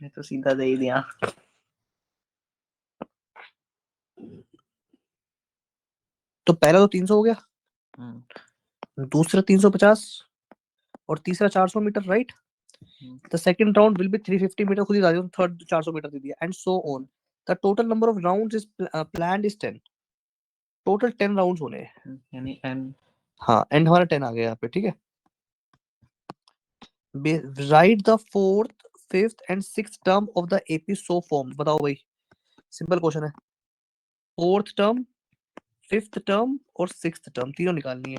मैंने तो सीधा दे ही दिया। तो पहला तो 300 हो गया, दूसरा 350 और तीसरा 400 metre, right. The second round will be 350 metre, खुद ही बता दिया, थर्ड 400 मीटर दे दिया, and so on. The total number of rounds is planned is 10। Total 10 rounds होने हैं, यानी एन। हाँ, एंड हमारा 10 आ गया यहाँ पे, ठीक है। Right the fourth, fifth and sixth term of the AP so form. बताओ भाई, सिंपल क्वेश्चन है। फोर्थ टर्म, फिफ्थ टर्म और सिक्स्थ टर्म तीनों निकालनी है।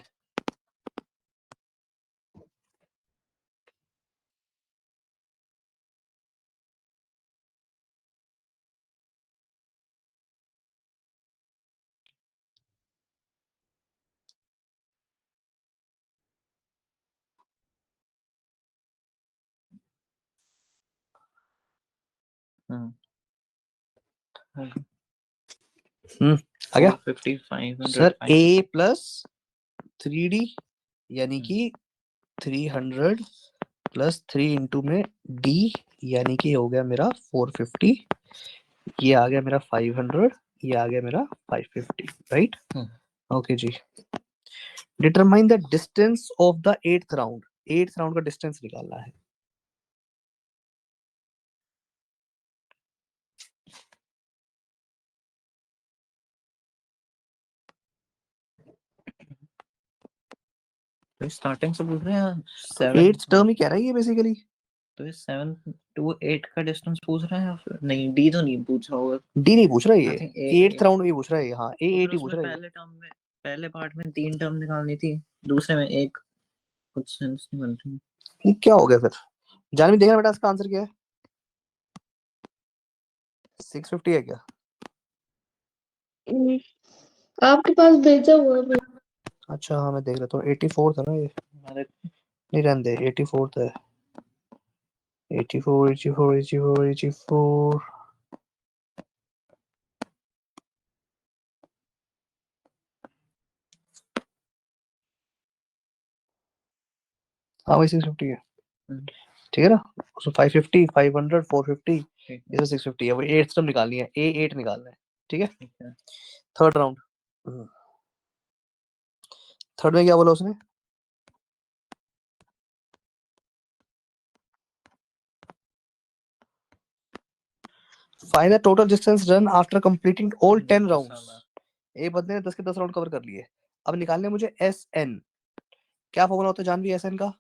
आ गया 450, 500, सर। 500। ए प्लस 3D यानी कि 300 प्लस 3 इंटू में डी, यानी कि हो गया मेरा 450, ये आ गया मेरा 500, ये आ गया मेरा 550, right. Okay ji. Determine the distance of the eighth round. Eighth round का डिस्टेंस निकालना है। तो स्टार्टिंग से पूछ रहे हैं 7 एट्थ टर्म ही कह रहा है ये बेसिकली। तो ये 7 to 8 का डिस्टेंस पूछ रहे हैं या फिर नहीं? डी तो नहीं पूछ रहा होगा। डी नहीं पूछ रहा है आई ये, थिंक एट्थ राउंड में पूछ रहा है। हाँ, ए एट ही पूछ रहा है। पहले टर्म में, पहले पार्ट में 3 टर्म निकालनी थी, दूसरे में एक, कुछ सेंस नहीं बन रही। ये क्या हो गया फिर? जानवी देखना बेटा, इसका आंसर क्या है? 650 है क्या? आपके पास भेजा हुआ है। अच्छा हाँ, मैं देख लेता हूँ। 84 था ना ये? हमारे नहीं, रहने दे, 84 है। 84 84 84 84। हाँ वही 650 है, ठीक है ना। उसमें 550, 500, 450, इसमें 650 है। वो एट्थ टर्म निकालनी है, ए एट निकालना है, ठीक है। थर्ड राउंड, थर्ड में क्या बोला उसने? Find the total distance run after completing all 10 rounds. एक बंदे ने 10 के 10 राउंड कवर कर लिए। अब निकालने मुझे एस एन। क्या फॉर्मूला होता है जानवी एस एन का?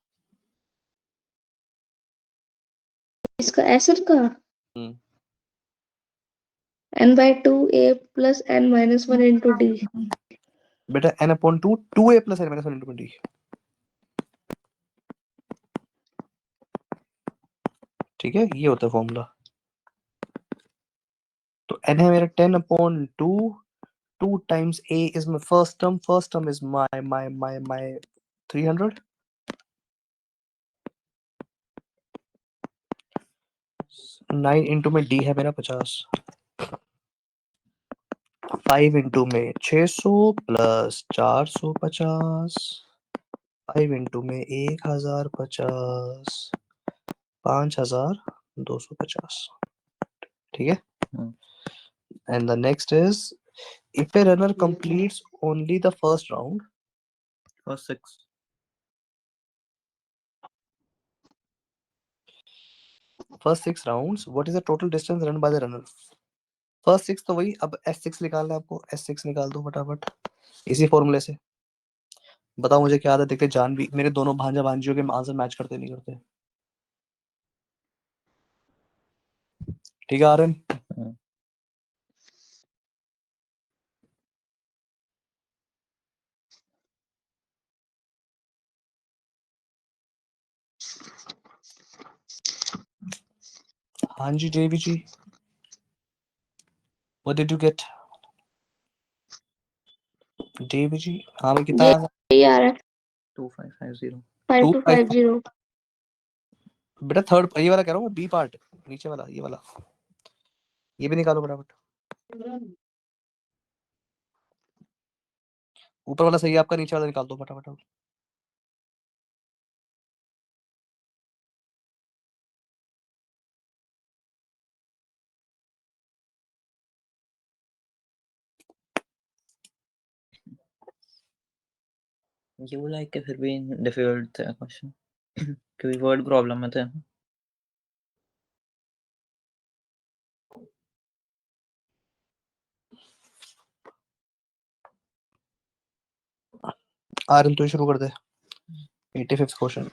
इसका एसर का n/2 a plus n minus 1 into d। बेटा n upon 2, 2a plus n minus 1 into d, ठीक है। ये होता है फॉर्मूला। तो n है मेरा 10 upon 2, 2 times a is my first term, first term is my 300, 9 into में d है मेरा 50, 5 इंटू में 600 प्लस 450, 5 इंटू में 1050, 5250, ठीक है। And the next is if a runner completes only the first round, first 6 first 6 rounds, what is the total distance run by the runner? First 6 तो वही, अब S6 निकालना है आपको। S6 निकाल दो फटाफट इसी फॉर्मूले से। बताओ मुझे क्या आदत, देखते जान भी मेरे दोनों भांजा भांजियों के आंसर मैच करते नहीं करते, ठीक है आर्यन? हाँ जी जेबी जी, what did you get? जेबी जी, हाँ भाई कितना आया? ये आ रहा है 2550 5250। बेटा थर्ड ये वाला कह रहा हूँ, बी पार्ट नीचे वाला, ये वाला, ये भी निकालो फटाफट। ऊपर वाला सही है आपका, नीचे वाला निकाल दो फटाफट। ये बोला कि फिर भी डिफिकल्ट था क्वेश्चन क्योंकि वर्ड प्रॉब्लम में थे। आर्यन तो शुरू कर दे। 85th क्वेश्चन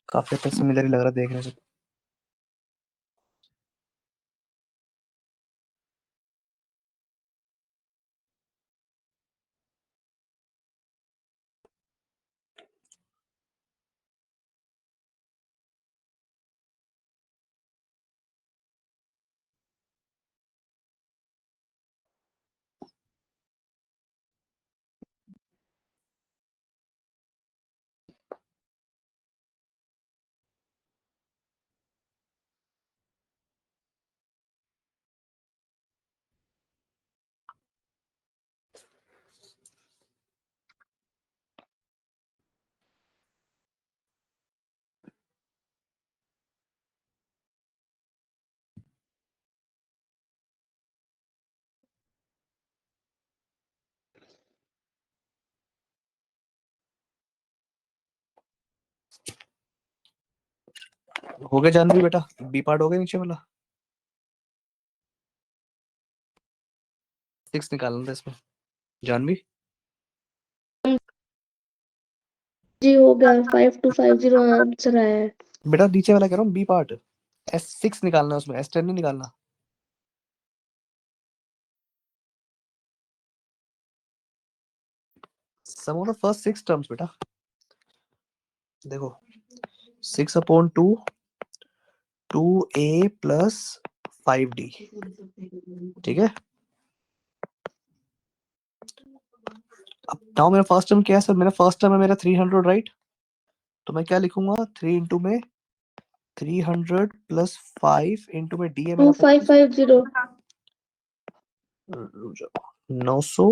काफी हद तक सिमिलर ही लग रहा है देखने से। हो गया जानवी बेटा, बी पार्ट हो गया नीचे वाला। 6 निकालना था इसमें जानवी। जी हो गया 5250 आंसर आया है। बेटा नीचे वाला कह रहा हूँ बी पार्ट, S6 निकालना है उसमें, S10 नहीं निकालना। सम ऑफ द फर्स्ट 6 टर्म्स बेटा देखो 6/2 2a प्लस 5d, ठीक है। अब नाउ मेरा फर्स्ट टर्म क्या है सर, मेरा फर्स्ट टर्म है मेरा 300 राइट, तो मैं क्या लिखूंगा 3 इंटू में 300 प्लस 5 इंटू में डी है मेरा 2550 900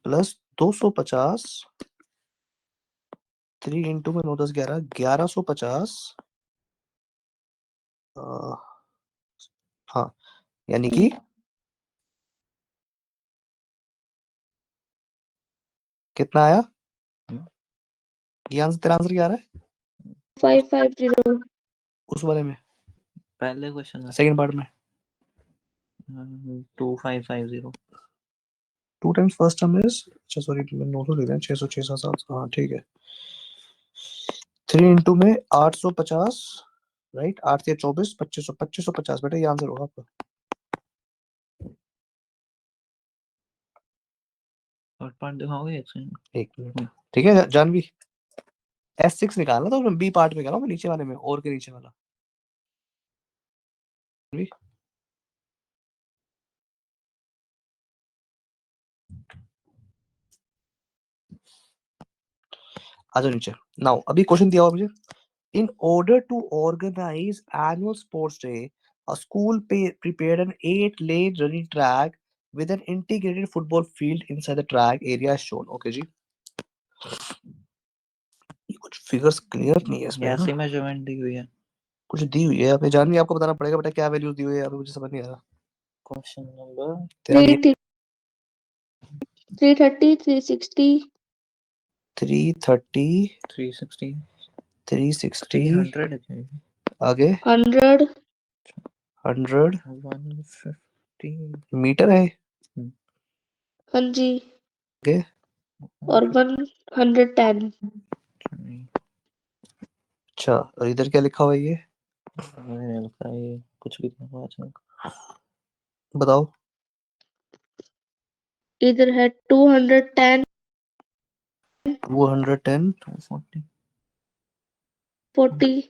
प्लस 250, 3 इंटू में 9 10 11 1150, हाँ यानी कि कितना आया ये आंसर, तेरा आंसर क्या आ रहा है 550 उस वाले में, पहले क्वेश्चन में सेकंड पार्ट में 2550 2 टाइम्स फर्स्ट टर्म इज, अच्छा सॉरी 900 ले रहे हैं 600 600 700, हाँ ठीक है। 3 इंटू में 850 राइट, 8 से 24 2500 2550 बेटा ये आंसर होगा आपका। और पार्ट दिखाओगे एक सेकंड। एक मिनट ठीक है जानवी, S6 निकालना तो बी पार्ट में कह रहा हूँ मैं, नीचे वाले में और के नीचे वाला। आ जाओ नीचे। नाउ अभी क्वेश्चन दिया हुआ मुझे, in order to organise annual sports day a school prepared an 8-lane running track with an integrated football field inside the track area shown। Okay जी, ये कुछ फिगर्स क्लियर नहीं है इसमें, है ऐसी ना मेजरमेंट दी हुई है। कुछ दी हुई है अपने जानवी, आपको बताना पड़ेगा बेटा क्या वैल्यूज दी हुई है, अभी मुझे समझ नहीं आ रहा। क्वेश्चन नंबर तेरा ये 330 360 330 360 360 300 है। आगे 100 100 150 मीटर है हाँ जी आगे, और 110 अच्छा और इधर क्या लिखा हुआ है ये ये कुछ भी नहीं हुआ। बताओ। इधर है 210 210 240 40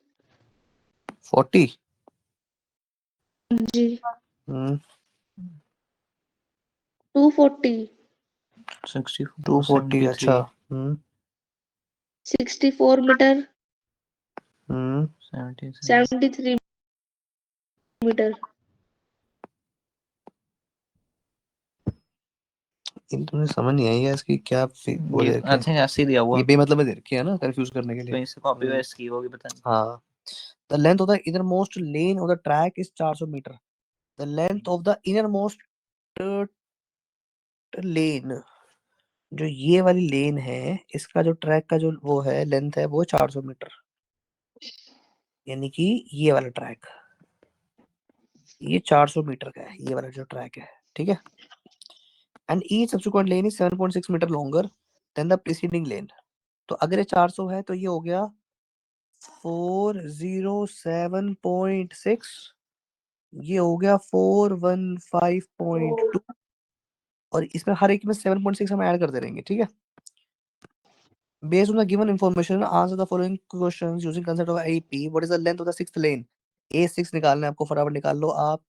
40 जी 240 240 64 अच्छा 64 मीटर 73 73 मीटर। इन तुम्हें समझ नहीं आई है इसकी क्या वो ये दे रखी है, अच्छा ऐसे दिया हुआ ये बेमतलब में दे रखी है ना कंफ्यूज करने के लिए। कहीं से कॉपी पेस्ट की होगी पता नहीं। हाँ the length of the innermost lane of the track is 400 metre, the length of the innermost lane जो ये वाली लेन है इसका जो ट्रैक का जो वो है लेंथ है वो 400 मीटर, यानी कि ये वाला ट्रैक ये 400 मीटर का है, ये वाला जो ट्रैक है, ठीक है। And each subsequent lane is 7.6 metre longer than the preceding lane. तो अगर ये 400 है तो ये हो गया 407.6, ये हो गया 415.2, और इसमें हर एक में 7.6 हम ऐड करते रहेंगे, ठीक है। Based on the given information, answer the following questions using concept of AP. What is the length of the sixth lane? A6 निकालना है आपको, फटाफट निकाल लो आप।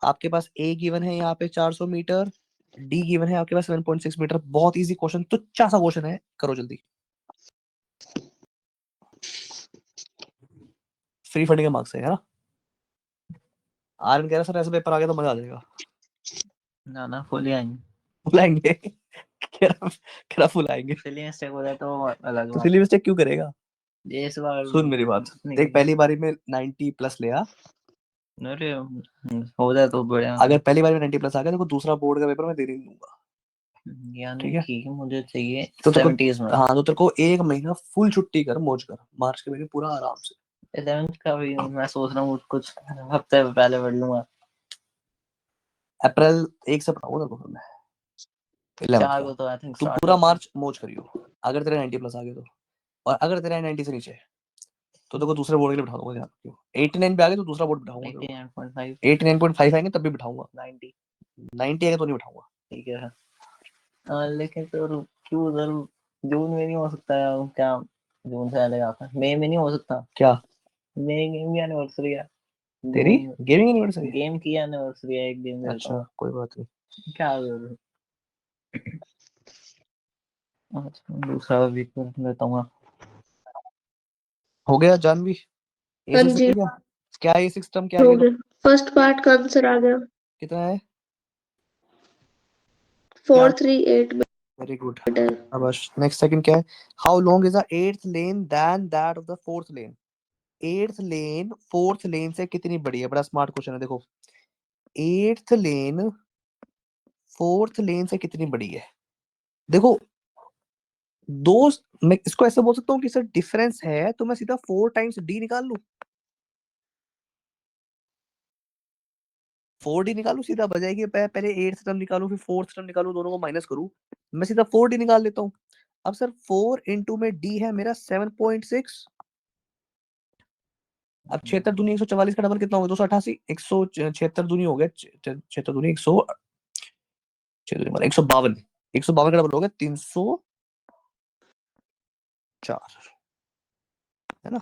आपके पास A गिवन है यहाँ पे 400 मीटर, D गिवन है आपके पास 7.6 मीटर। बहुत इजी क्वेश्चन, तुच्चा सा क्वेश्चन है, करो जल्दी। फ्री फंडिंग के मार्क्स है ना। आर्यन कह रहा सर ऐसा पेपर आ गया तो मजा आ जाएगा। ना फुल ही आएंगे, बुलाएंगे कह रहा फुल आएंगे। सिली मिस्टेक हो जाए तो अलग तो बात सिली मिस्टेक क्यों करेगा? है। इस बार सुन मेरी बात, देख पहली बारी में 90 प्लस ले आ, अरे हो जाए तो बढ़िया। अगर पहली बार में 90 प्लस आ गया तो दूसरा बोर्ड का पेपर मैं दे नहीं दूंगा, यानी ठीक है। कि मुझे चाहिए तो तेरे 70s में। को हाँ, तो तेरे को एक महीना फुल छुट्टी कर, मौज कर, मार्च के महीने पूरा आराम से। 11th का भी मैं सोच रहा हूँ कुछ हफ्ते पहले पढ़ लूंगा। अप्रैल 1 से पढ़ाऊंगा तेरे को मैं 11th 4 का। को तो आई थिंक तू पूरा मार्च मौज करियो, अगर तेरे 90 प्लस आ गए तो। और अगर तेरे 90 से नीचे तो तेरे को दूसरे बोर्ड के लिए बिठा दूंगा, ध्यान रखियो। 89 पे आ गए तो दूसरा बोर्ड बिठाऊंगा तेरे को। 89.5 89.5 आएंगे तब भी बिठाऊंगा, 90 90 आएगा तो नहीं बिठाऊंगा। ठीक है। लेकिन तो क्यों उधर जून में नहीं हो सकता है क्या? जून से पहले आता मई में नहीं हो सकता क्या मई गेम की एनिवर्सरी है। तेरी गेमिंग एनिवर्सरी? गेम की एनिवर्सरी है एक दिन। अच्छा कोई बात नहीं। क्या जरूरत। अच्छा दूसरा वीक कर लेता हूँ। हो गया जानवी, हाँ A6 जी हो गया। क्या A6 टर्म क्या हो आएगा? गया, फर्स्ट पार्ट का आंसर आ गया कितना है? 438 वेरी गुड। मीटर। अब नेक्स्ट सेकंड क्या है? How long is the eighth lane than that of the fourth lane? Eighth lane fourth lane से कितनी बड़ी है? बड़ा स्मार्ट क्वेश्चन है, देखो। एट्थ लेन फोर्थ लेन से कितनी बड़ी है? देखो दो, मैं इसको ऐसे बोल सकता हूँ कि सर डिफरेंस है तो मैं सीधा 4 टाइम्स डी निकाल लूं, 4D निकालू, सीधा बजाएगी। पहले एट्थ टर्म निकालू फिर फोर्थ टर्म निकालू, दोनों को माइनस करूं, मैं सीधा 4D निकाल लेता हूँ। अब सर 4 इंटू में डी है मेरा 7.6। अब 76 दूनी 144 का डबल कितना होगा? 288। 176 दूनी हो गया 76 दूनी 100, 152। 152 का डबल हो गया 304, है ना।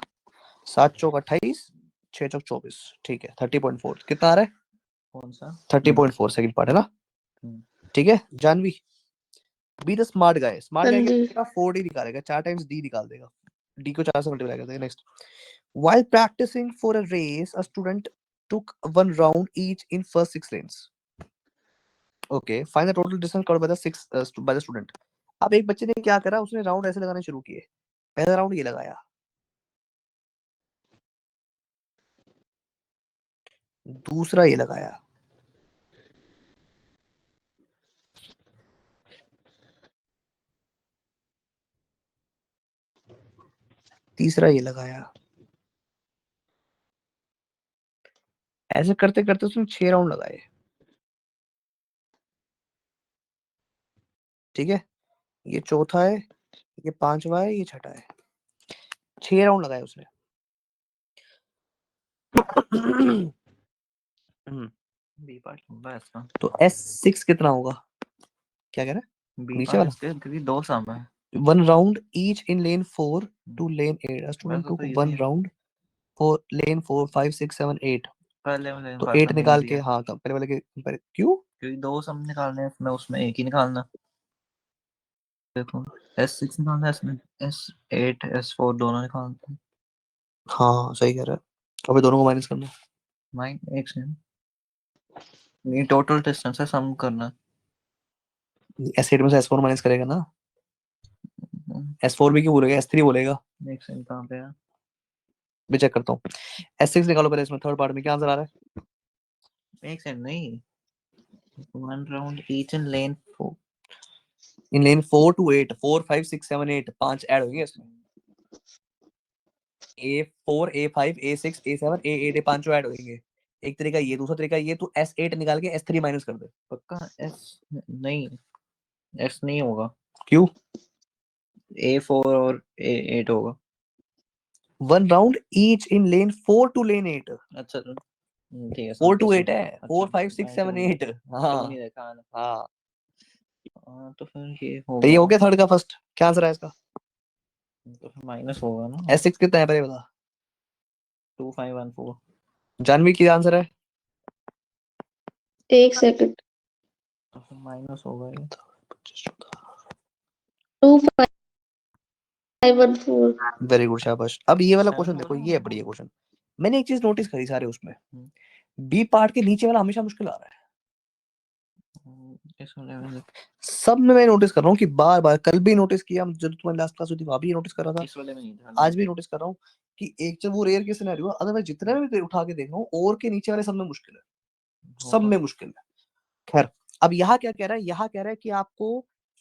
7 चौक 28, 6 चौक 24, ठीक है। 30.4 कितना आ रहा है? कौन सा? 30.4 सेकंड पार्ट है ना, ठीक है। Janvi be the smart guy. Smart हाँ गाय जी क्या 4D निकालेगा, 4 टाइम्स डी निकाल देगा, डी को 4 से मल्टीप्लाई कर देगा। Next, while practicing for a race a student took one round each in first 6 lanes. Okay, find the total distance covered by the by the student. अब एक बच्चे ने क्या करा, उसने राउंड ऐसे लगाने शुरू किए। पहला राउंड ये लगाया, दूसरा ये लगाया, तीसरा ये लगाया। ऐसे करते करते उसने 6 राउंड लगाए, ठीक है। ये चौथा है, ये पांचवा है, ये छठा है। 6 राउंड लगाए उसने। बी पार्ट लंबा है इसका। तो S6 कितना होगा? क्या कह रहा है? बी नीचे पार्ट वाला इसके क्योंकि 2 सम है। 1 round each in lane 4 to lane 8. A student वैसे took तो 1 इजी है। round for lane 4 5 6 7 8। पहले वाले तो पार्ट 8 में निकाल इजी के, है हाँ पहले वाले के क्यों? क्योंकि 2 सम निकालने हैं मैं उसमें एक ही निकालना। देखो S6 निकालना है इसमें, S8 S4 दोनों निकालते हैं। हाँ सही कह रहा है। अबे दोनों को माइनस करना। माइन एक से ये टोटल डिस्टेंस है, सम करना। S8 में से S4 माइनस करेगा ना। S4 भी क्यों बोलेगा, S3 बोलेगा। एक से कहाँ पे है? मैं चेक करता हूँ। S6 निकालो पहले, इसमें थर्ड पार्ट में क्या आंसर आ रहा है? एक से नहीं, 1 round each in lane 4। In lane 4 to 8 4 5 6 7 8 5 add होंगे इसमें A4 A5 A6 A7 A8 ये पांचों ऐड होंगे एक तरीका ये दूसरा तरीका ये तू S8 निकाल के S3 माइनस कर दे पक्का एस नहीं एस नहीं होगा क्यों A4 और A8 होगा one round each in lane 4 to lane 8 अच्छा तो ठीक है 4 to समझ 8 है 4 5 6 7 8 हाँ नहीं देखा मैंने। हाँ तो फिर ये तो ये हो होगा गया थर्ड का फर्स्ट क्या आंसर है इसका तो फिर माइनस होगा ना S6 कितना है पहले बता 2514 जानवी की आंसर है एक सेकंड। तो फिर माइनस होगा ये 2514। वेरी गुड शाबाश अब ये वाला Seven क्वेश्चन हो देखो रहा ये है। बढ़िया क्वेश्चन मैंने एक चीज नोटिस करी सारे उसमें हम्म। बी पार्ट के नीचे वाला हमेशा मुश्किल आ रहा है इस वाले में सब में मैं नोटिस कर रहा हूँ कि बार बार कल भी नोटिस किया जब तुम्हारी लास्ट क्लास हुई थी वहां भी नोटिस कर रहा था इस वाले में नहीं था आज भी नोटिस कर रहा हूँ कि एक जब वो रेयर के सिनेरियो अदरवाइज जितने भी उठा के देख रहा हूँ और के नीचे वाले सब में मुश्किल है सब में मुश्किल है खैर अब यहाँ क्या कह रहा है यहाँ कह रहा है कि आपको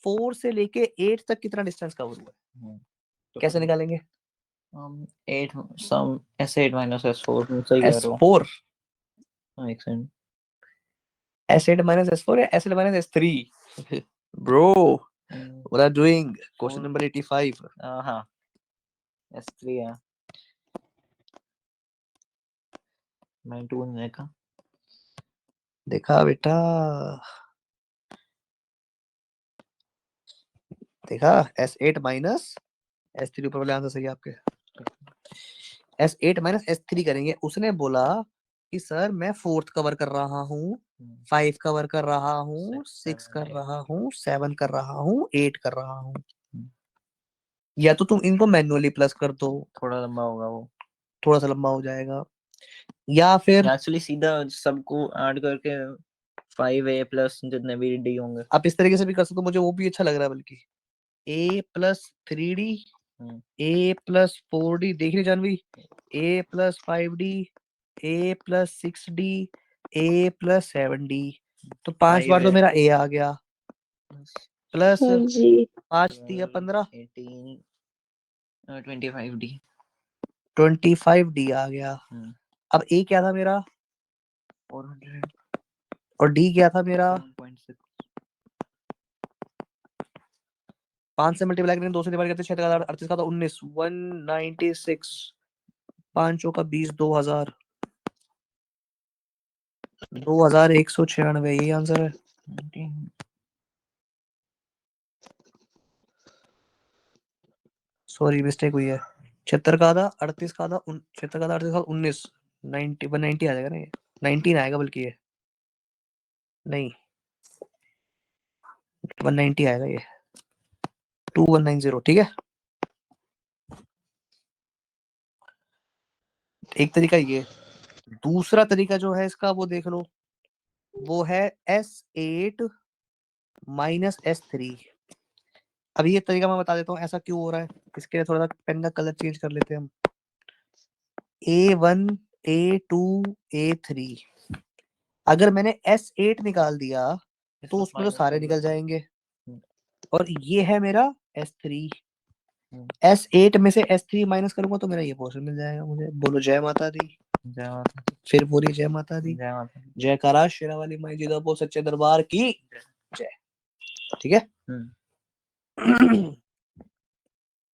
4 से लेके 8 तक कितना डिस्टेंस कवर हुआ है तो कैसे निकालेंगे 8 सम S8 minus S4 सही कह रहे हो S4 एक सेकंड S8 minus S4 या S8 minus S3 bro what are you doing question number 85 हाँ S3 है मैं 2 ने देखा देखा बेटा देखा S8 minus S3 ऊपर वाले आंसर सही है आपके S8 minus S3 करेंगे उसने बोला कि सर मैं 4th कवर कर रहा हूँ 5 कवर कर रहा हूँ 6 कर रहा हूँ 7 कर रहा हूँ 8 कर रहा हूँ या तो तुम इनको मैन्युअली प्लस कर दो थोड़ा लंबा होगा वो थोड़ा सा लंबा हो जाएगा या फिर एक्चुअली सीधा सबको ऐड करके 5A प्लस जितने भी D होंगे आप इस तरीके से भी कर सकते हो मुझे वो भी अच्छा लग रहा है बल्कि A plus 3D A plus 4D देख रही Janvi A plus 5D A plus 6D A plus 7D तो 5 बार तो मेरा A आ गया प्लस हाँ जी 5 दिया 15 18 25D 25D आ गया अब A क्या था मेरा 400 और D क्या था मेरा 1.6 5 से मल्टीप्लाई करेंगे 2 से डिवाइड करते 6 38 का तो 19 196 पांचों का 20 2000 2196 यही आंसर है सॉरी मिस्टेक हुई है 76 का था 38 का था 76 का था 38 का 19 90 190 आ जाएगा ना ये 19 आएगा बल्कि ये नहीं 190 आएगा ये 2190 ठीक है एक तरीका ये दूसरा तरीका जो है इसका वो देख लो वो है S8 माइनस S3 अब ये तरीका मैं बता देता हूँ ऐसा क्यों हो रहा है इसके लिए थोड़ा सा पेन का कलर चेंज कर लेते हैं हम A1 A2 A3 अगर मैंने S8 निकाल दिया तो उसमें तो सारे निकल जाएंगे और ये है मेरा S3 S8 में से S3 माइनस करूंगा तो मेरा ये पोर्शन मिल जाएगा मुझे बोलो जय माता दी जय माता फिर बोली जय माता दी जय माता जयकारा शेरा वाली माई जी बोल सच्चे दरबार की जय ठीक है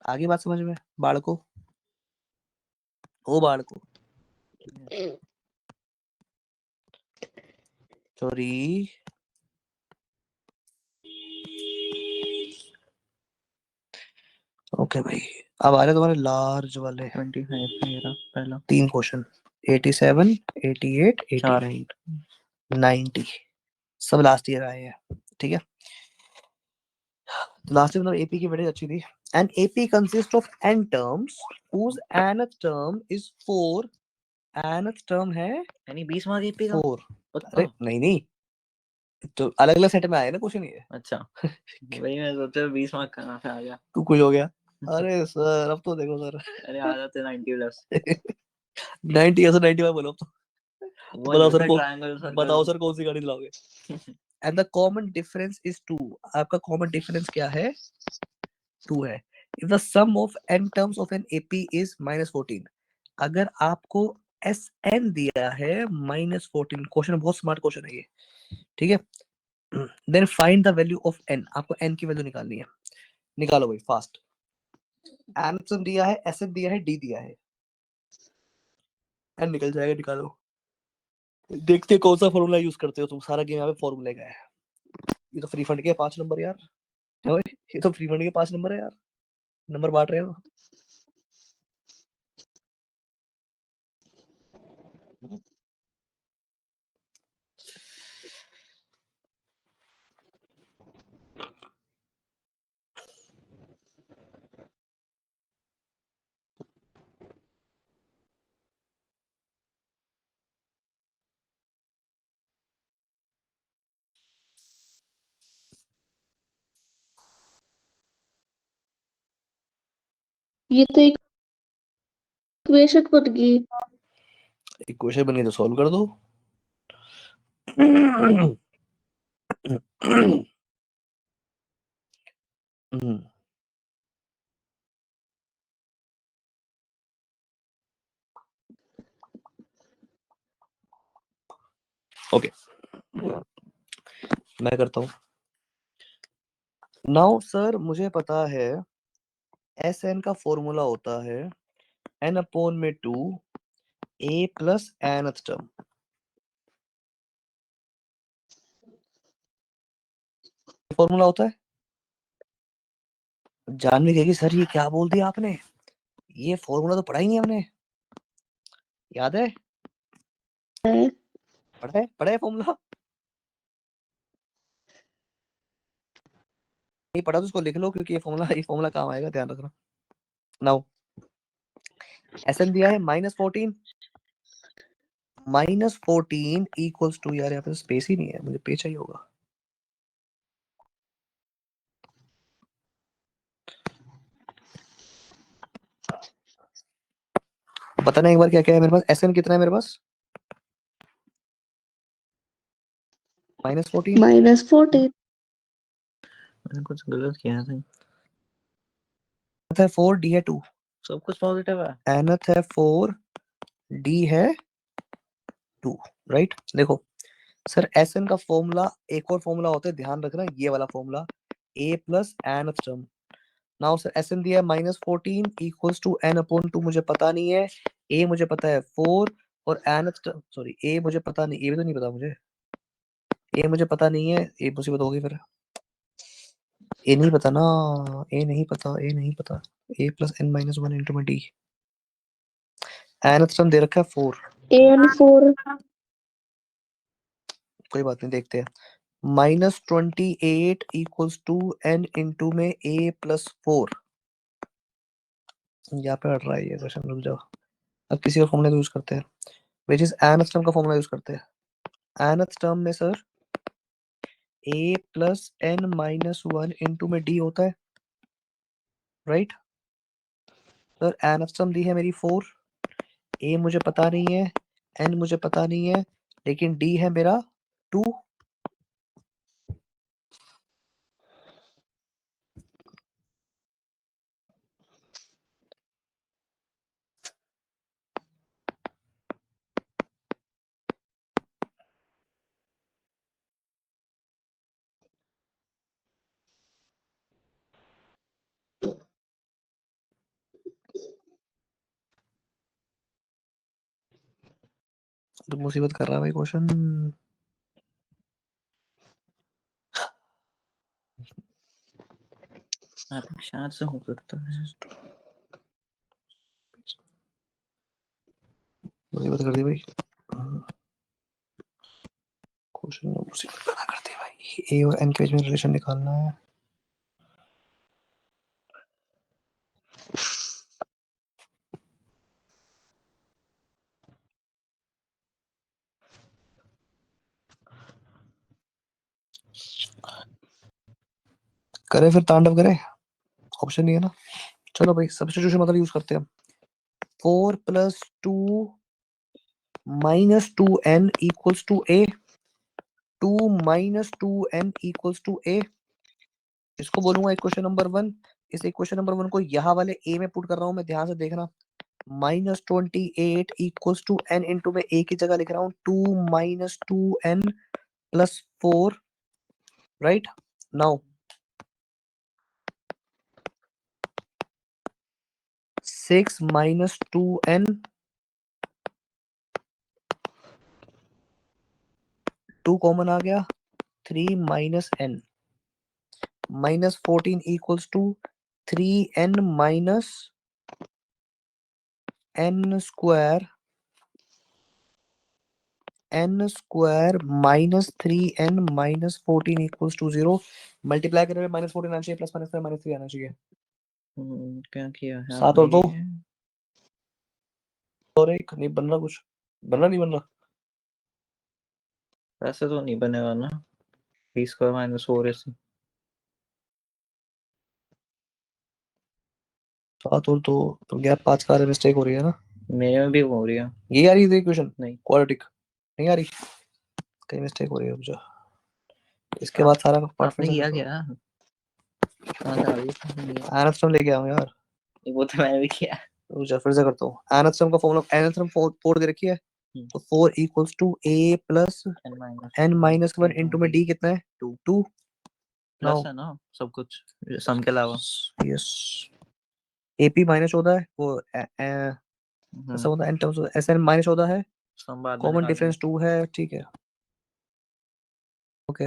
आगे बात समझ में बाड़को ओ बाड़को सॉरी ओके भाई अब आ रहे तुम्हारे लार्ज वाले 25 मेरा पहला 3 क्वेश्चन 87 88 89 90 सब लास्ट ईयर आए हैं ठीक है लास्ट ईयर मतलब एपी की बड़ी अच्छी थी an AP consist of n terms whose nth term is 4 nth term है यानी 20 मार्क एपी का 4 अरे नहीं तो अलग अलग सेट में आए ना क्वेश्चन ये अच्छा वही मैं सोचा 20 मार्क कहाँ से आ गया तू खुश हो गया अरे सर अब तो देखो सर अरे आ जाते 90 प्लस 90 या 95 बोलो अब तो वो बताओ जो सर को ट्रायंगल सर्कल बताओ सर कौन सी गाड़ी दिलाओगे and the common difference is 2। आपका कॉमन डिफरेंस क्या है? 2 है। If the sum of n terms of an AP is -14, अगर आपको एस एन दिया है -14, क्वेश्चन बहुत स्मार्ट क्वेश्चन है ये, ठीक है। Then find the value of n, आपको n की वैल्यू निकालनी है। निकालो भाई फास्ट। एन दिया है, एस एन दिया है, डी दिया है, n निकल जाएगा, निकालो। देखते कौन सा फॉर्मूला यूज करते हो तुम, सारा गेम यहाँ पे फॉर्मूले का है। ये तो फ्री फंड के 5 नंबर यार, ओए, ये तो फ्री फंड के 5 नंबर है यार, नंबर बांट रहे हो। ये तो इक्वेशन बन गई। इक्वेशन बनी तो सॉल्व कर दो। ओके, मैं करता हूँ नाउ। सर मुझे पता है एस एन का फॉर्मूला होता है n अपॉन में 2 a plus nth term. Formula होता है। जानवी कहेगी सर ये क्या बोल दिया आपने, ये फॉर्मूला तो पढ़ा ही नहीं हमने, याद है? पढ़ा है फॉर्मूला? नहीं पढ़ा तो उसको लिख लो, क्योंकि ये फॉर्मूला काम आएगा, ध्यान रखना। नाउ एस एन दिया है -14, -14 इक्वल्स टू, यार यहाँ पे स्पेस ही नहीं है, मुझे पे चाहिए होगा। बताना एक बार क्या क्या है मेरे पास। एस एन कितना है मेरे पास? -14। -14। मैंने कुछ गलत किया था। है 4, डी है 2, सब कुछ पॉजिटिव है। nth है 4, डी है 2, राइट। देखो सर एस एन का फॉर्मूला, एक और फॉर्मूला होता है, ध्यान रखना, ये वाला formula, a plus nth term. Now sir S N दिया है -14 इक्वल्स टू n अपॉन 2, मुझे पता नहीं है। a मुझे पता है 4, और nth टर्म, सॉरी a मुझे पता नहीं, a भी तो नहीं पता मुझे, a मुझे पता नहीं है, a मुसीबत होगी फिर। a नहीं पता ना, a नहीं पता, a नहीं पता। a plus n minus 1 into में d, nth टर्म दे रखा है 4। AN4। कोई बात नहीं, देखते हैं। -28 इक्वल्स टू n इंटू में a प्लस 4। यहाँ पे हट रहा है ये क्वेश्चन, रुक जाओ। अब किसी और फॉर्मूला यूज करते हैं, विच इज nth टर्म का फॉर्मूला यूज करते हैं। nth टर्म में sir a plus n minus 1 into में d होता है, राइट। सर nth टर्म दी है मेरी 4, a मुझे पता नहीं है, n मुझे पता नहीं है, लेकिन d है मेरा 2। तो मुसीबत कर रहा है भाई क्वेश्चन। आप शायद से हो सकता है। मुसीबत कर दी भाई, क्वेश्चन में मुसीबत पैदा कर दी भाई। a और n के बीच में रिलेशन निकालना है। करे फिर तांडव करे, ऑप्शन नहीं है ना। चलो भाई सब्स्टिट्यूशन मतलब यूज करते हैं। 4 plus 2 -2n equals to a, 2 minus 2n equals to a। इसको बोलूंगा इक्वेशन नंबर 1। इस इक्वेशन नंबर 1 को यहाँ वाले a में पुट कर रहा हूँ मैं, ध्यान से देखना। -28 इक्वल्स टू n इंटू में a की जगह लिख रहा हूँ 2 minus 2n plus 4, right. Now 6 minus 2n, 2 common आ गया, 3 minus n, -14 equals to 3n minus n square minus 3n minus 14 equals to 0। Multiply करने में -14 आना चाहिए, प्लस -3 आना चाहिए। क्या किया है 7 और 2 आपने? और 1 नहीं बन रहा, कुछ बन रहा नहीं बन रहा। ऐसे तो नहीं बनेगा ना, 3² - 4 ऐसे। 7 और 2 तो गैप 5 का मिस्टेक हो रही है ना। मेरे में भी हो रही है। ये आ रही है इक्वेशन नहीं, क्वाड्रेटिक नहीं आ रही, कहीं मिस्टेक हो रही है मुझे। इसके बाद सारा पार्ट आपने फिर से किया करता क्या? कहाँ से आ रही है? एनएसएम लेके आऊं यार, वो तो मैंने भी किया। रुक जा फिर से करता हूँ। एनएसएम का फॉर्मूला, एनएसएम 4 दे रखी है, तो 4 equals to a plus n minus 1 into में d कितना है 2 प्लस है ना सब कुछ सम के अलावा। यस। AP -14 है वो ऐसा होता है, n टर्म्स SN -14 है, सम बाद में कॉमन निकाल डिफरेंस 2 है, ठीक है ओके।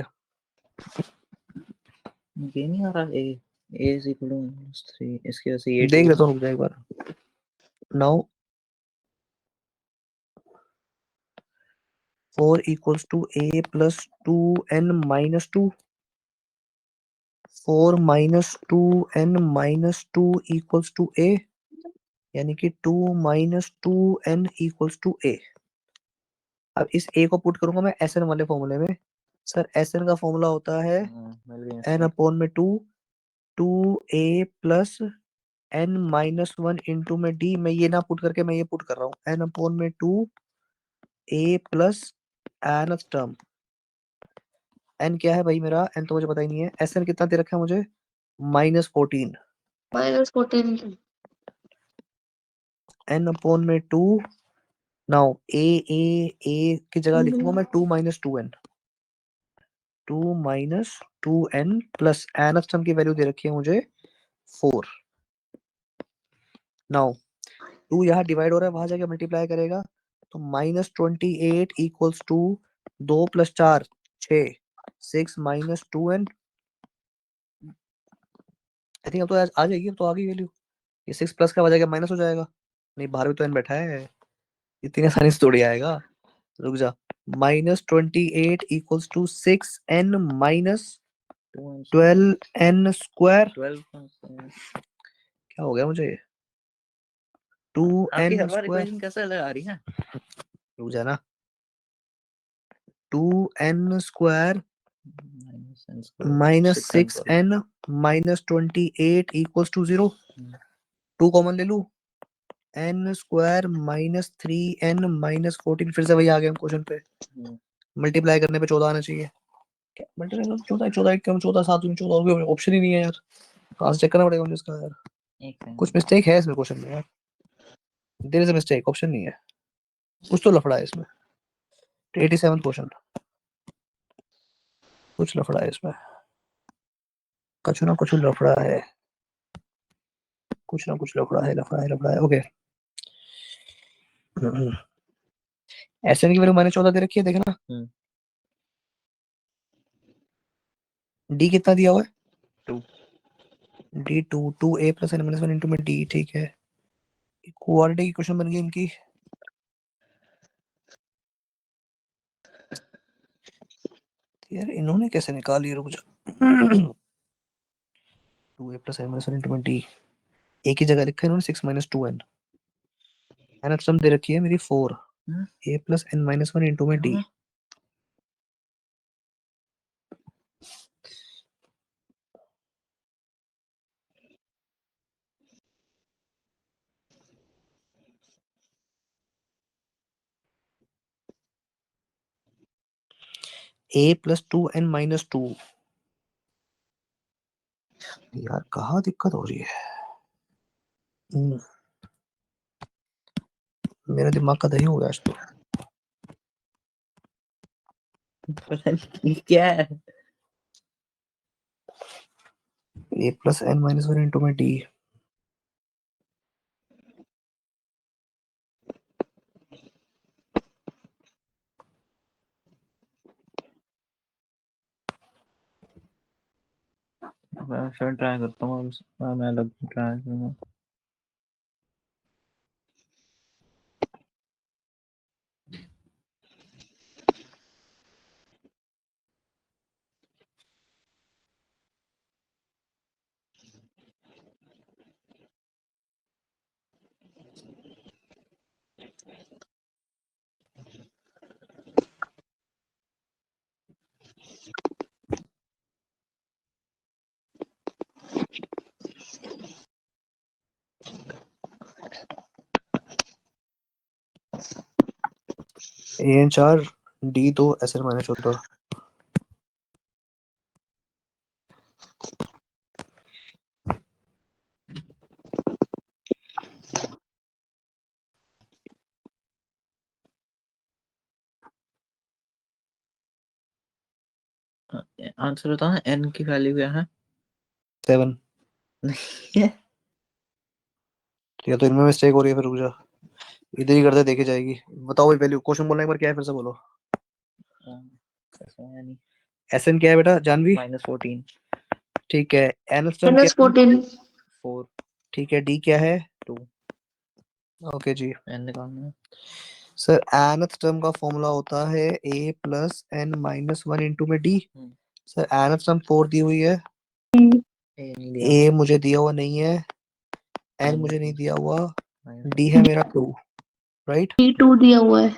ये नहीं आ रहा a is equal to -3, इसकी वजह से ये देख 2 लेता हूँ, रुक जा एक बार। Now 4 equals to a plus 2n minus 2, 4 minus 2n minus 2 equals to a, यानी कि 2 minus 2n equals to a। अब इस a को पुट करूंगा मैं SN वाले फॉर्मूले में। सर SN का फॉर्मूला होता है मिल गया n अपॉन में 2, 2a plus n minus 1 into में d। मैं ये ना पुट करके मैं ये पुट कर रहा हूँ, n अपॉन में 2a plus n term. n क्या है भाई मेरा, n तो मुझे पता ही नहीं है। SN कितना दे रखा है मुझे, -14, -14 n अपॉन में 2। नाउ a की जगह लिखूंगा मैं 2 minus 2n, 2 minus 2n plus n term की वैल्यू दे रखी है मुझे 4। नाउ 2 यहाँ डिवाइड हो रहा है, वहां जाके मल्टीप्लाई करेगा तो -28 equals to 2 plus 4 6, 6 minus 2n। I think अब तो आ जाएगी, अब तो आ गई वैल्यू। ये 6 प्लस का वजह माइनस हो जाएगा, नहीं बाहर भी तो n बैठा है, इतनी आसानी से तोड़ आएगा। रुक जा, -28 equals to 6n minus 12n square. 12 क्या हो गया मुझे, आपकी 2n हर बार स्क्वायर। इक्वेशन कैसे अलग आ रही है? रुक जा ना, 2n square minus 6n minus 28 equals to 0। 2 common ले लू, n square minus 3n minus 14, फिर से वही आ गया हम क्वेश्चन पे। मल्टीप्लाई करने पे 14 आना चाहिए। मल्टीप्लाई 14 14 कम 14 7 14, और कोई ऑप्शन ही नहीं है यार, कहाँ से चेक करना पड़ेगा मुझे इसका यार। कुछ मिस्टेक है इसमें क्वेश्चन में यार, there is a mistake, option नहीं है, कुछ तो लफड़ा है इसमें। 87 क्वेश्चन, कुछ लफड़ा है इसमें, कुछ ना कुछ लफड़ा है, कुछ ना कुछ लफड़ा है ओके। एसएन की वैल्यू -14 दे रखी है, देखना डी कितना दिया हुआ है 2, D 2, 2a plus n minus 1 into में डी, ठीक है। क्वाड्रेटिक इक्वेशन बन गई इनकी। यार इन्होंने कैसे निकाली, रुक जा। 2a plus n minus 1 into में डी, a की जगह लिखा है इन्होंने 6 माइनस 2n, n सम दे रखी है मेरी 4, a plus n minus 1 into में डी। a plus 2n-2। यार कहाँ दिक्कत हो रही है? मेरा दिमाग का दही हो गया आज तो। पता नहीं क्या है। a प्लस n-1 इंटू में d। मैं फिर ट्राई करता हूँ। मैं अलग ट्राई करूँगा। an 4 d 2 SN-14। आंसर होता है n की वैल्यू क्या है? 7। ठीक है, तो इनमें मिस्टेक हो रही है, फिर रुक जा, इधर ही करते देखी जाएगी। बताओ भाई वैल्यू, क्वेश्चन बोलना एक बार क्या है, फिर से बोलो। SN क्या है बेटा जानवी? -14। ठीक है, एनस्टर्म क्या है? -14। 4। ठीक है, डी क्या है? 2। ओके जी। n निकालना है। सर nth टर्म का फॉर्मूला होता है a प्लस n-1 इंटू में d। सर nth टर्म 4 दी हुई है, a नहीं दिया। a मुझे दिया हुआ नहीं है, n मुझे नहीं दिया हुआ, d है मेरा 2, राइट? T2 दिया हुआ है।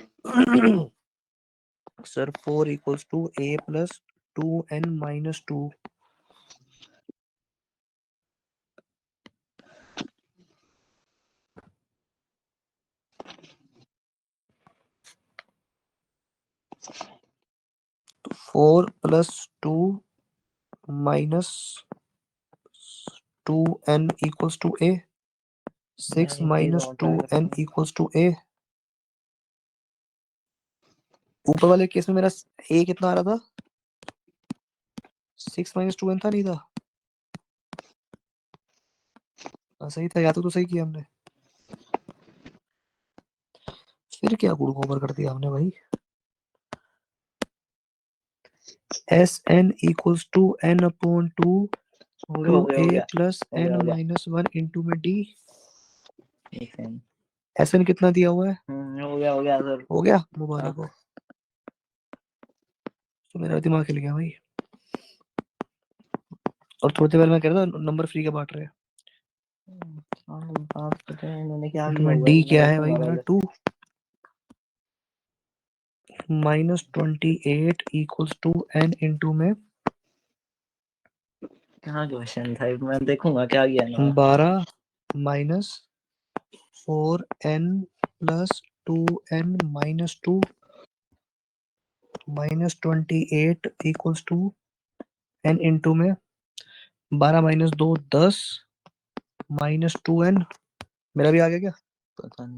Sir 4 equals to a plus 2n-2। तो 4 plus 2 minus 2n equals to a। 6 minus 2n equals to a। ऊपर वाले केस में मेरा a कितना आ रहा था? 6 माइनस 2n था, नहीं था? हाँ सही था, या तो सही किया हमने। फिर क्या गुड़ गोबर कर दिया हमने भाई। S N equals to n upon 2 two a plus n-1 into में d। एस एन कितना दिया हुआ है? हो गया सर। हो गया, मुबारक हो। तो मेरा दिमाग हिल गया भाई। और थोड़ी देर पहले मैं कह रहा था नंबर फ्री के बांट रहे हैं। इन्होंने क्या इंटू किया में हुआ d है, क्या मैं है भाई देखूंगा मेरा? पहले। 2 -28 इक्वल्स टू n इंटू में क्या क्वेश्चन था, मैं देखूंगा क्या किया इन्होंने। 12 minus 4n plus 2n-2 -28 equals to n into में 12 माइनस 2 10 -2n। मेरा भी आ गया क्या? पता नहीं।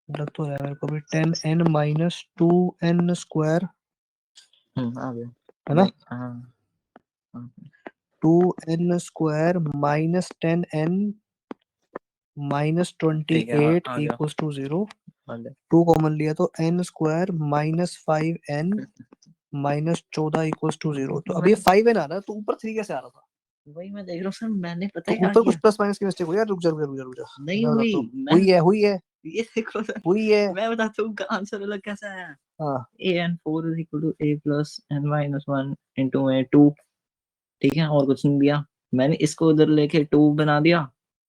लग तो रहा है मेरे को भी। 10n माइनस 2n स्क्वायर, आ गया है ना? हाँ। 2n square minus 10n minus ठीक है, हाँ, 28 आ गया। Equals to 0। आ गया। 2 कॉमन लिया तो n square minus 5n minus 14 equals to 0। तो अभी 5n आ रहा है, तो ऊपर 3 कैसे आ रहा था? वही मैं देख रहा हूँ सर, मैंने पता तो है क्या ऊपर कुछ किया। प्लस माइनस की मिस्टेक हुई है। रुक जा रुक जा रुक जा रुक जा, नहीं मैं हुई। बताता हूँ। मैं हुई है ये देखो सर, हुई है। मैं बताता हूँ आंसर अलग कैसा आया। हाँ an4 is equal to a plus n-1 into में 2। ठीक है, और कुछ नहीं दिया। मैंने इसको उधर लेके 2 बना दिया।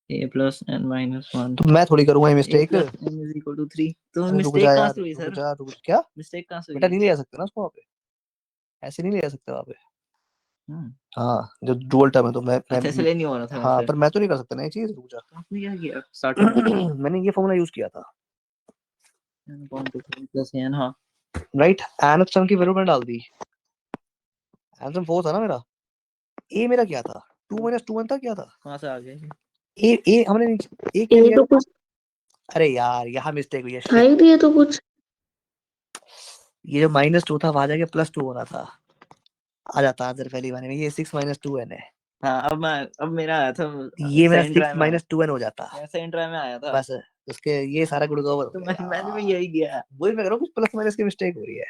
a प्लस n-1 तो मैं थोड़ी करूंगा ये a mistake. Plus n is equal to 3। तो अरे रुक जा मिस्टेक कहाँ यार, से हुई रुक सर? जा रुक। क्या मिस्टेक कहाँ से बेटा, हुई? नहीं ले जा सकते ना उसको वहाँ पे, ऐसे नहीं ले जा सकते वहाँ पे। हम्म। हाँ, जो डुअल टर्म है तो मैं अच्छा, इसलिए नहीं हो रहा था वहां हाँ, से। पर मैं तो नहीं कर सकता ना ये चीज। रुक जा। तो आपने क्या किया स्टार्टिंग में? मैंने ये फॉर्मूला यूज किया था, n/2 प्लस n, हाँ। राइट? nth टर्म की वैल्यू मैंने डाल दी, आंसर 4 था ना मेरा। ए मेरा क्या था? 2 - 2 1 था, क्या था? वहां से आ गए। ए हमने ए क्या ये लिया तो था? कुछ अरे यार यहाँ मिस्टेक हुई है, था shit। ही नहीं, ये तो कुछ ये जो -2 था वहां जाके +2 होना था। आ जाता आंसर पहली बार में, ये 6 - 2n है। हाँ अब मेरा आया था। ये मेरा सेकंड 6 ट्राई में आया। - 2n हो जाता। सेकंड ट्राई में आया था। बस उसके ये सारा गुड़ गोबर हो तो गया मैंने भी यार। यही किया। वही मैं कह रहा हूँ, कुछ प्लस माइनस की मिस्टेक हो रही है।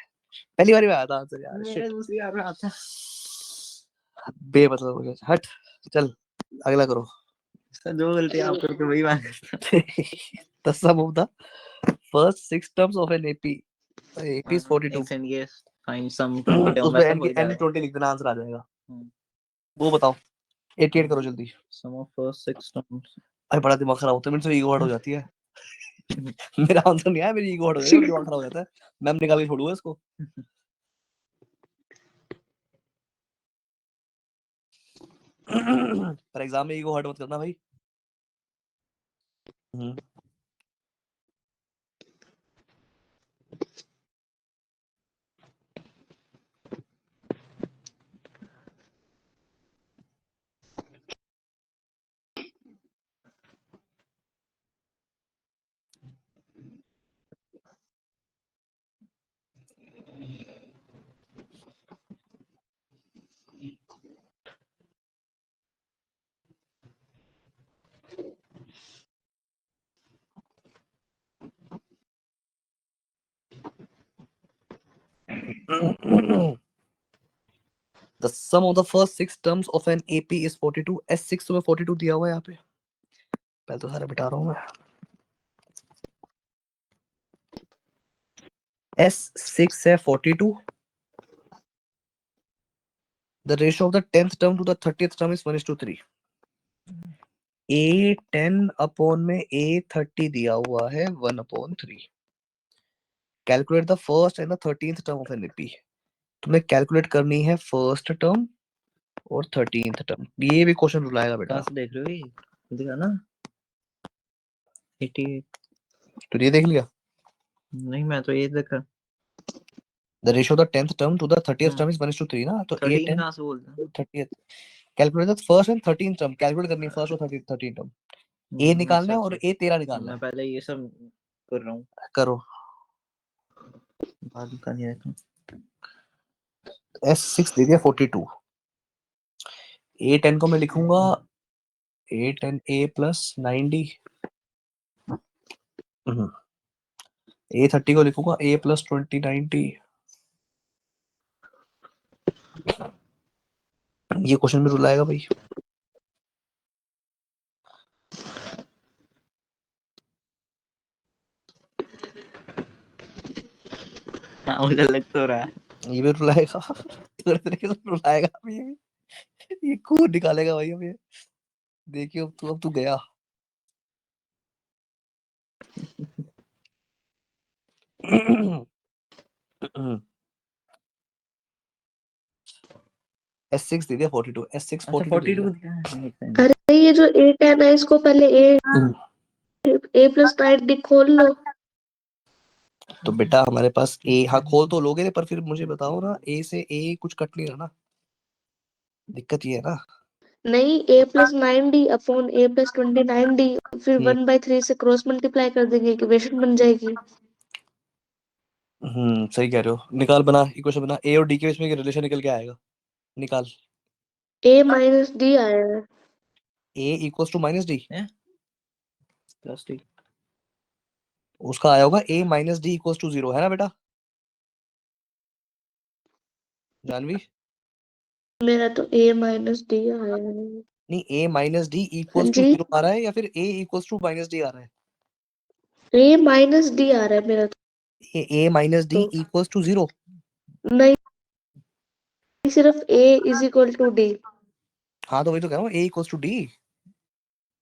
पहली बार में आया था आंसर यार, मेरे शिट। दूसरी बार में आता। बेमतलब हो गया, हट। चल अगला करो। सर जो गलती आप करते वही मैं करता। The sum of the first 6 terms of an AP is 42। X and yes, find some 20 term, उसमें वैसे n हो ही n जाएगा। 20 लिख देना, आंसर आ जाएगा। हम्म। वो बताओ, 88 करो जल्दी। Sum of first 6 terms। अरे बड़ा दिमाग खराब होता है, मेरे से ईगो हर्ट हो जाती है। मेरा आंसर नहीं आया, मेरी ईगो हर्ट हो जाएगी, दिमाग खराब हो जाता है। मैम निकाल के छोड़ूंगा इसको। पर एग्जाम में ईगो हर्ट मत करना भाई। The sum of the first 6 terms of an AP is 42। S6 में 42 दिया हुआ है यहाँ पे। पहले तो सारा बिठा रहा हूँ मैं। S6 है 42। The ratio of the 10th term to the 30th term is 1:3। A10 upon में A30 दिया हुआ है 1/3। Calculate the first and the 13th term of an AP. तुम्हें कैलकुलेट करनी है फर्स्ट टर्म और 13th टर्म। ये भी क्वेश्चन रुलाएगा बेटा। कहाँ से देख रहे हो ये? दिखा ना 88। तो ये देख लिया। नहीं मैं तो ये देखा। The ratio of the 10th term to the 30th term is 1:3 ना, तो 13 A10 कहाँ से बोलते हैं? 30th। Calculate the first and 13th term. Calculate करनी है फर्स्ट और 13th टर्म। A निकालना है और A13 निकालना मैं है। पहले ये सब कर रहा हूँ, करो। बाद में कर नहीं रहता हूँ। S6 दे दिया 42। A10 को मैं लिखूंगा A10 A प्लस 90। A30 को लिखूंगा A प्लस 20 90। ये क्वेश्चन भी रुलाएगा भाई। हाँ मुझे लग तो रहा है। ये भी रुलाएगा। थोड़े तरीके से रुलाएगा अभी ये भी। ये खून निकालेगा भाई अब ये। देखिए अब तू गया। S6 दे दिया 42। S6 अच्छा 42 दे 42 दिया। दिखा है। अरे ये जो A10 है इसको पहले A प्लस 90 खोल लो। तो बेटा हमारे पास ए, हाँ खोल तो लोगे पर फिर मुझे बताओ ना, ए से ए कुछ कट नहीं रहा ना, दिक्कत ये है ना। नहीं, A plus 90 upon A plus 29D, फिर 1/3 से क्रॉस मल्टीप्लाई कर देंगे, इक्वेशन बन जाएगी। सही कह रहे हो। निकाल, बना इक्वेशन बना। ए और डी के बीच में रिलेशन निकल के आएगा, निकाल। A माइनस D आया है। A equals to minus D plus D. उसका आया होगा A minus D equals to 0, है ना बेटा जानवी? मेरा तो A माइनस D आया है। नहीं, ए माइनस डी हाँ इक्वल्स टू जी, 0 आ रहा है या फिर A equals to minus D आ रहा है? A माइनस D आ रहा है मेरा ए माइनस डी तो। Equals to 0। नहीं, सिर्फ A is equal to D। हाँ तो वही तो कह रहा हूँ, ए इक्वल्स टू डी।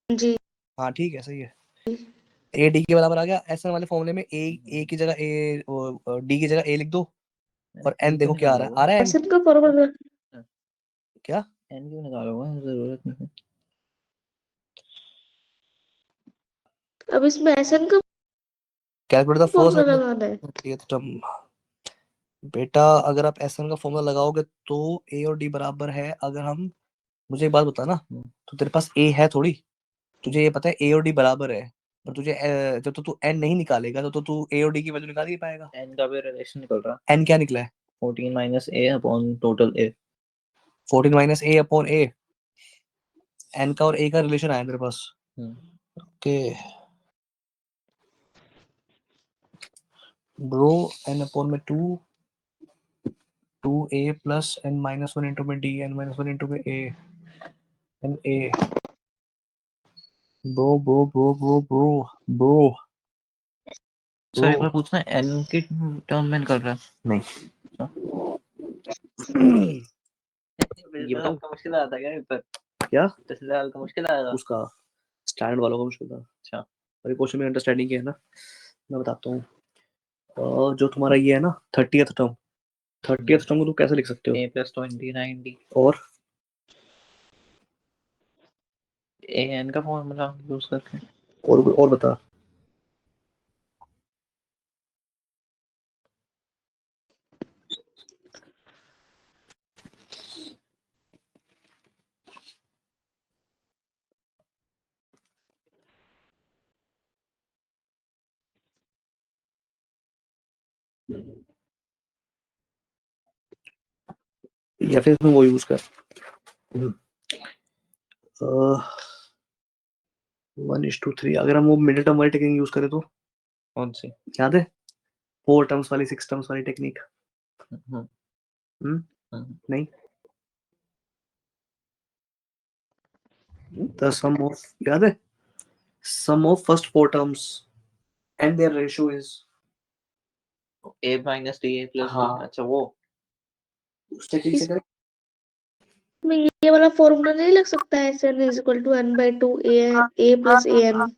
जी। हाँ ठीक है, सही है। ए डी के बराबर आ गया। एस एन वाले फॉर्मूले में ए की जगह ए, डी की जगह ए लिख दो और एन देखो क्या आ रहा है। आ रहा है एन? एसएन का फॉर्मूला क्या? एन क्यों निकालोगे, जरूरत नहीं है। अब इसमें एसएन का calculate the first formula and लगाना है। The 30th term. बेटा अगर आप एसएन का फॉर्मूला लगाओगे तो ए और डी बराबर है, अगर हम, मुझे एक बात बता ना, तो तेरे पास ए है थोड़ी, तुझे ये पता है ए और डी बराबर है, पर तुझे जब तो तू एन नहीं निकालेगा तो तू ए और डी की वैल्यू निकाल ही पाएगा। एन का भी रिलेशन निकल रहा एन क्या निकला है? 14 minus A upon total A. 14 minus A upon A, N का और ए का रिलेशन आया तेरे पास। ओके ब्रो, एन अपॉन में 2a plus n minus 1 into में d, n माइनस 1 इंटू में a, n a। Bro bro bro bro bro bro sir एक बार पूछना, एन के टर्म में निकल रहा है? नहीं। ये बताऊं आपका मुश्किल आया था क्या पेपर? क्या? पिछले साल का मुश्किल आया था? उसका स्टैंडर्ड वालों का मुश्किल था। अच्छा। और ये क्वेश्चन में अंडरस्टैंडिंग है ना, मैं बताता हूँ। जो तुम्हारा ये है ना 30th टर्म, 30th टर्म को तुम कैसे लिख सकते हो? a plus 29 d और a n का फॉर्मूला यूज करके। और बता। या फिर इसमें वो यूज कर, 1:3। अगर हम वो मिडिल टर्म वाली टेक्निक यूज करें तो? कौन सी? याद है 4 टर्म्स वाली 6 टर्म्स वाली टेक्निक? नहीं। द सम ऑफ, याद है, sum of first 4 terms and there ratio is a minus d a plus हाँ। d। अच्छा वो उस टेक्निक से करें। में ये वाला फॉर्मूला नहीं लग सकता है, n is equal to n/2 a plus an।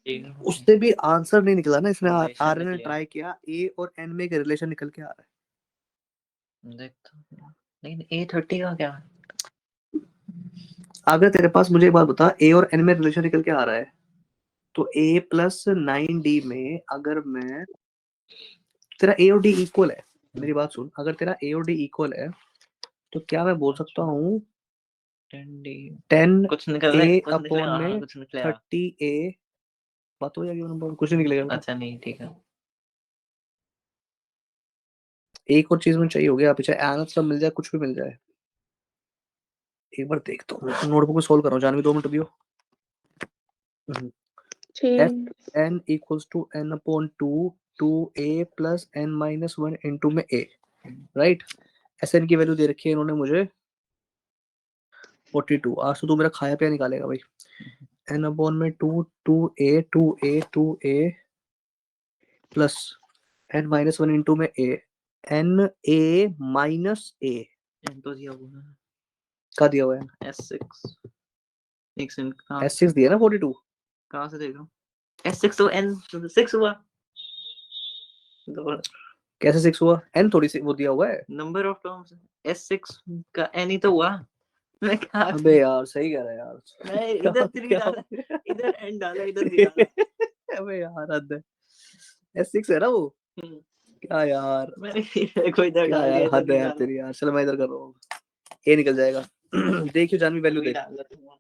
उससे भी आंसर नहीं निकला ना, इसमें Relation आर्यन ने निकले। ट्राई किया, ए और एन में एक रिलेशन निकल के आ रहा है। देखता नहीं, a30 का क्या है? अगर तेरे पास, मुझे एक बात बता, ए और एन में रिलेशन निकल के आ रहा है, तो a प्लस 9d में अगर मैं, तेरा ए और डी इक्वल है, मेरी बात सुन, अगर तेरा ए और डी इक्वल है तो क्या मैं बोल सकता हूँ 10d 10 कुछ निकल ए कुछ अपॉन निकलेगा, हाँ में कुछ निकलेगा। 30 ए, बात हो जाएगी नंबर, कुछ नहीं निकलेगा। अच्छा नहीं ठीक है। एक और चीज में चाहिए हो गया, पीछे आंसर मिल जाए, कुछ भी मिल जाए। एक बार देखता हूँ, नोटबुक में सोल्व कर रहा हूँ, जानवी 2 मिनट दियो। एफ ठीक। N equals to N upon 2 a plus n minus 1 into में a, राइट। एस एन की वैल्यू दे रखी है इन्होंने मुझे 42। आज तो तू मेरा खाया पिया निकालेगा भाई। n अपॉन में 2 a plus n minus 1 into में a, n a minus a n तो दिया हुआ है, का दिया हुआ है, s6 एक सेकंड कहाँ S6 दिया ना 42। कहाँ से देख रहा हूँ? s6 तो n 6 हुआ। कैसे 6 हुआ? n थोड़ी सी वो दिया हुआ है। नंबर ऑफ टर्म्स s6 का n ही तो हुआ। मैं क्या, अबे यार सही कह रहा है यार। मैं इधर 3 डाला, इधर n डाला, इधर 3 डाला। अबे यार हद है, S6 है ना वो। क्या यार, मैंने कोई इधर क्या डाल यार दिया, इधर हद है नहीं यार डाला। तेरी यार। चलो मैं इधर कर रहा हूँ, ए निकल जाएगा। देखियो जानवी वैल्यू वही देख। डाल दूंगा।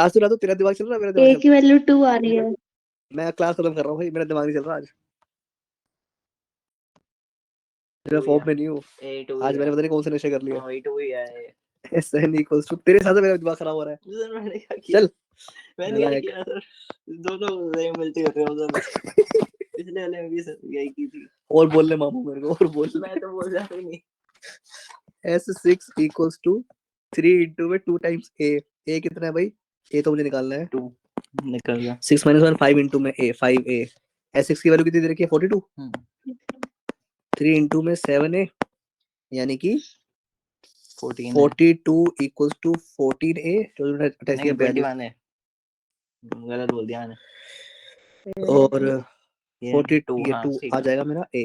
आज तो रात तेरा दिमाग चल रहा है, मेरा दिमाग a चल की वैल्यू 2 आ रही है। रहा है। मैं क्लास खत्म कर रहा हूँ भाई, मेरा दिमाग नहीं चल रहा आज, मैं फॉर्म में नहीं हूँ A2 आज। मैंने पता नहीं कौन से नशे कर लिए। हाँ 8 ही है। SN इक्वल्स टू, तेरे साथ मेरा दिमाग खराब हो रहा है। सर मैंने क्या किया? चल मैंने क्या नालायक। किया सर? दोनों सेम मिलती होते हैं उधर। पिछले वाले में भी सर यही की थी। और बोल ले मामू मेरे को, और बोल। मैं तो बोल जाता ही नहीं। S6 इक्वल्स टू 3 इंटू में 2 टाइम्स a। a कितना है भाई? a तो मुझे निकालना है। 2 निकल गया। 6 माइनस 1 5 इंटू में a, 5a। S6 की वैल्यू कितनी दे रखी है? 42। 3 इंटू में 7a, यानी कि 42 इक्वल्स टू 14a, जो अटैच किया 42 है, गलत बोल दिया मैंने। और ये 42, ये हाँ 2 ठीक आ है। जाएगा मेरा a,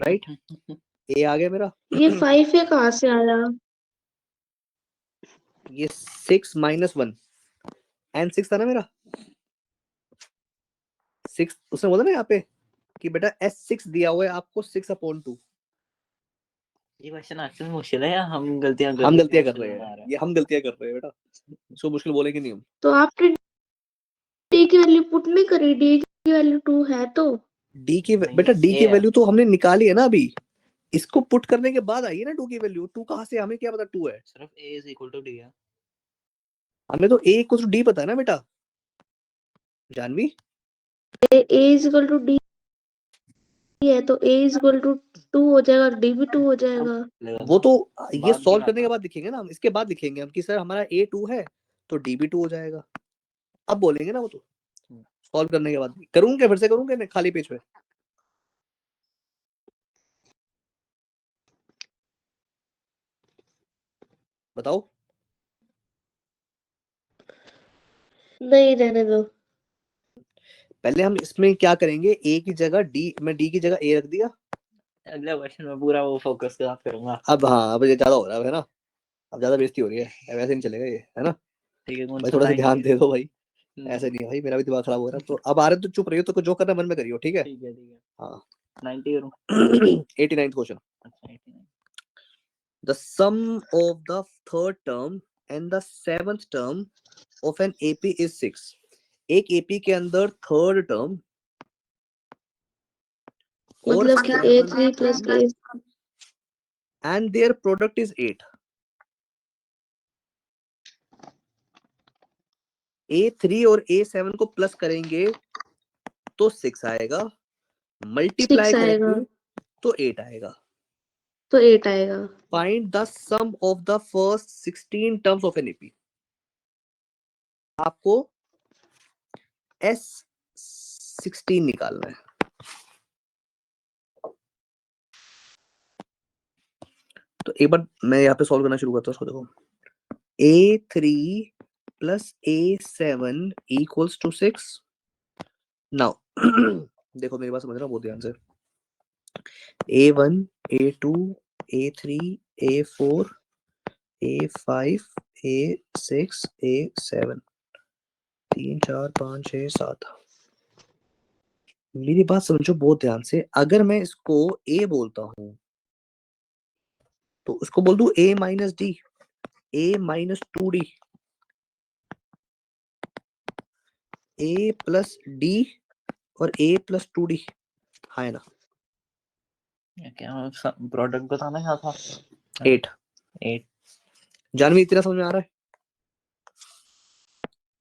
राइट। a आ गया मेरा। ये 5 ये कहाँ से आया? ये 6 माइनस 1 एंड 6 था ना मेरा। 6 उसने बोला ना यहाँ पे कि बेटा S6 दिया हुआ है आपको 6/2, ये क्वेश्चन एक्चुअली मुश्किल है या हम गलतियां कर हम रहे गलतियां हैं, कर रहे मुश्किल बना हैं, रहे ये हम गलतियां कर रहे हैं बेटा, इसको मुश्किल बोलेंगे नहीं हम। तो आपने डी की वैल्यू पुट नहीं करी, डी की वैल्यू 2 है तो डी की नहीं, बेटा डी ए की है। वैल्यू तो हमने निकाली है ना अभी, इसको पुट करने के बाद आई है ना 2 की वैल्यू। 2 कहाँ से, हमें क्या पता 2 है, सिर्फ ए इज इक्वल टू डी है। हमें तो ए इक्वल टू डी पता है ना बेटा जानवी। ए इज इक्वल टू डी है तो ए इज इक्वल टू 2 हो जाएगा, डी भी 2 हो जाएगा। वो तो ये बाद की सॉल्व बात करने के है। बाद लिखेंगे ना हम, इसके बाद लिखेंगे हम कि सर हमारा ए 2 है तो डी भी 2 हो जाएगा, अब बोलेंगे ना वो तो सॉल्व करने के बाद। करूंगे फिर से करूंगे खाली पेज पे, बताओ। नहीं, रहने दो। पहले हम इसमें क्या करेंगे, ए की जगह डी, मैं डी की जगह ए रख दिया। अगले क्वेश्चन में पूरा वो फोकस के साथ करूंगा। अब हाँ, अब ये ज्यादा हो रहा है ना, अब ज्यादा बेइज्जती हो रही है, अब ऐसे नहीं चलेगा ये, है ना ठीक है, कौन भाई, सा थोड़ा सा ध्यान लाएंगे? दे दो भाई, ऐसे नहीं है भाई, मेरा भी दिमाग खराब हो रहा है। तो अब आ रहे तो चुप रहियो, तो जो करना मन में करियो, ठीक है। ठीक है ठीक है। हाँ 90 करूं? 89th question. अच्छा 89। The sum of the third term and the seventh term of an AP is 6. एक AP के अंदर थर्ड टर्म और मतलब कि A3 plus A and their product is 8। A3 और A7 को प्लस करेंगे तो 6 आएगा, 6 मल्टीप्लाई आएगा करेंगे तो 8 आएगा। तो 8 आएगा। Find the sum of the first 16 terms of an AP. आपको S16 निकालना है। तो एक बार मैं यहाँ पे सॉल्व करना शुरू करता हूँ, उसको देखो। A3 plus A7 equals to 6। Now देखो मेरी बात समझना बहुत ध्यान से। A1 A2 A3 A4 A5 A6 A7, 3 4 5 6 7। मेरी बात समझो बहुत ध्यान से, अगर मैं इसको A बोलता हूं तो उसको बोल दूं A minus D, A minus 2D, A plus D और A प्लस 2D, है ना। क्या प्रोडक्ट बताना क्या था? 8। 8। जानवी इतना समझ में आ रहा है?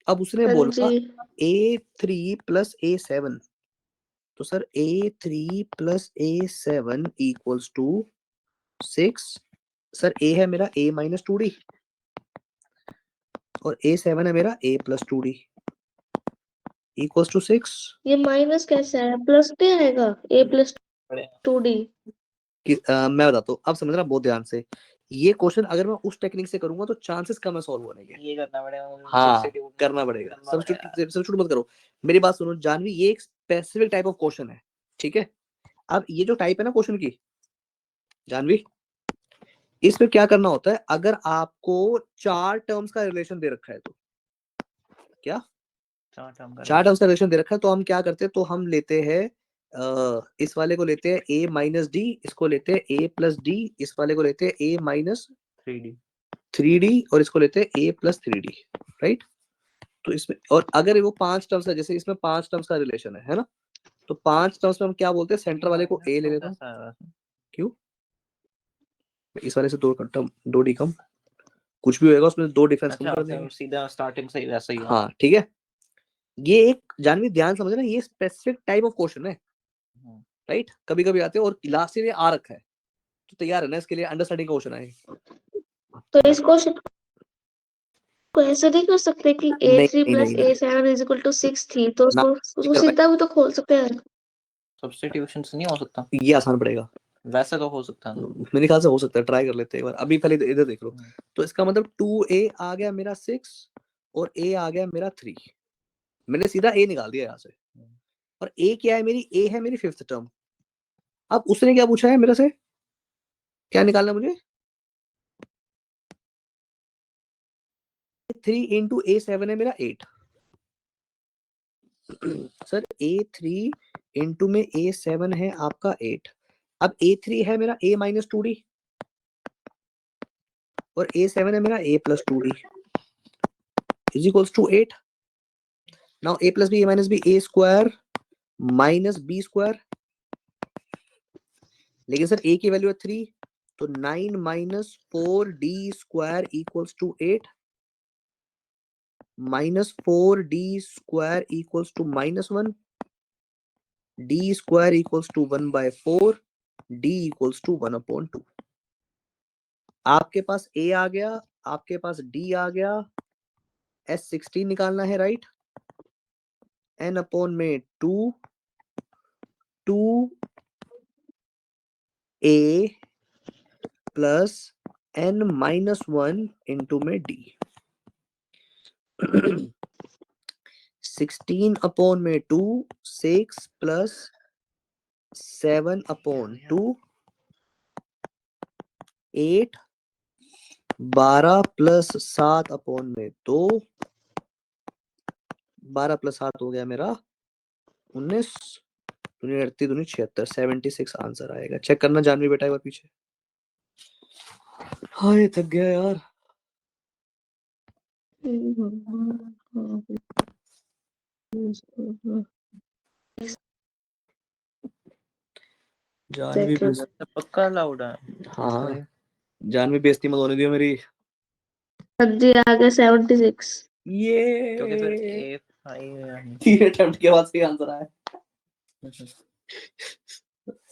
अब उसने हाँ बोला जी। A3 प्लस A7, तो sir A3 plus A7 equals to 6। Sir A है मेरा A माइनस 2D और A7 है मेरा A plus 2D equals to 6। ये माइनस कैसे आया, प्लस नहीं आएगा? A plus 2D। मैं बताता हूँ, अब समझना बहुत ध्यान से। ये क्वेश्चन अगर मैं उस टेक्निक से करूंगा तो चांसेस कम है सॉल्व होने के। ये करना पड़ेगा। हाँ करना पड़ेगा, सब्स्टिट्यूट मत करो। मेरी बात सुनो जानवी, ये एक स्पेसिफिक टाइप ऑफ क्वेश्चन है, ठीक है। अब ये जो टाइप है ना क्वेश्चन की जानवी, इसमें क्या करना होता है, अगर आपको 4 टर्म्स का रिलेशन दे रखा है तो क्या 4 टर्म्स का रिलेशन दे रखा है तो हम क्या करते हैं, तो हम लेते हैं इस वाले को लेते हैं A माइनस डी, इसको लेते हैं A प्लस डी, इस वाले को लेते हैं A माइनस 3D और इसको लेते हैं A प्लस 3D, राइट। तो इसमें और अगर वो 5 टर्म्स है, जैसे इसमें 5 टर्म्स का रिलेशन है ना, तो 5 टर्म्स में हम क्या बोलते हैं, सेंटर वाले को A ले लेता हूँ। क्यों? इस वाले से 2 टर्म 2D कम, कुछ भी होएगा उसमें 2 डिफरेंस कम कर देंगे, सीधा स्टार्टिंग से ही वैसा ही। हाँ ठीक है। ये एक जानवी ध्यान समझना, ये स्पेसिफिक टाइप ऑफ क्वेश्चन है, राइट। कभी कभी आते हैं और लास्ट में आ रखा है, तो तैयार है ना इसके लिए, अंडरस्टैंडिंग क्वेश्चन आए। तो इस क्वेश्चन को ऐसे नहीं कर सकते कि नहीं A3 नहीं प्लस नहीं, A7 इज इक्वल टू 6 थी, तो ना उसको सीधा भी तो खोल सकते हैं। सब्स्टिट्यूशन से नहीं हो सकता? ये आसान पड़ेगा, वैसे तो हो सकता है। मेरे ख्याल से हो सकता है, ट्राई कर लेते हैं एक बार। अभी पहले इधर देख लो। तो इसका मतलब 2A आ गया मेरा 6 और A आ गया मेरा 3। मैंने सीधा A निकाल दिया यहाँ से, और A क्या है मेरी, A है मेरी 5th टर्म। अब उसने क्या पूछा है मेरे से, क्या निकालना मुझे, 3 इंटू A7 है मेरा 8। सर A3 इंटू में A7 है आपका 8। अब A3 है मेरा A माइनस 2D, और a7 है मेरा a plus 2d is equals to 8. Now a plus b a minus b a square minus b square. लेकिन सर a की वैल्यू है 3, तो 9 minus 4d square equals to 8 minus 4d square equals to minus 1, d square equals to 1 by 4, d equals to 1 upon 2. आपके पास a आ गया, आपके पास d आ गया, s16 निकालना है राइट, n अपॉन में 2 a plus n minus 1 into में d. 16 upon में 2 6 plus 7 upon 2 8 12 plus 7 upon में 2 12 प्लस 7 हो गया मेरा 19 दूनी 38 दूनी 76 76 आंसर आएगा. चेक करना जानवी बेटा एक बार पीछे. हाय थक गया यार. जानवी Second. बेइज्जती. पक्का अलाउड है? हाँ जानवी बेइज्जती मत होने दियो मेरी. हाँ जी आ गया 76. क्योंकि फिर ये A5 तीन अटेम्प्ट के बाद सही आंसर आया.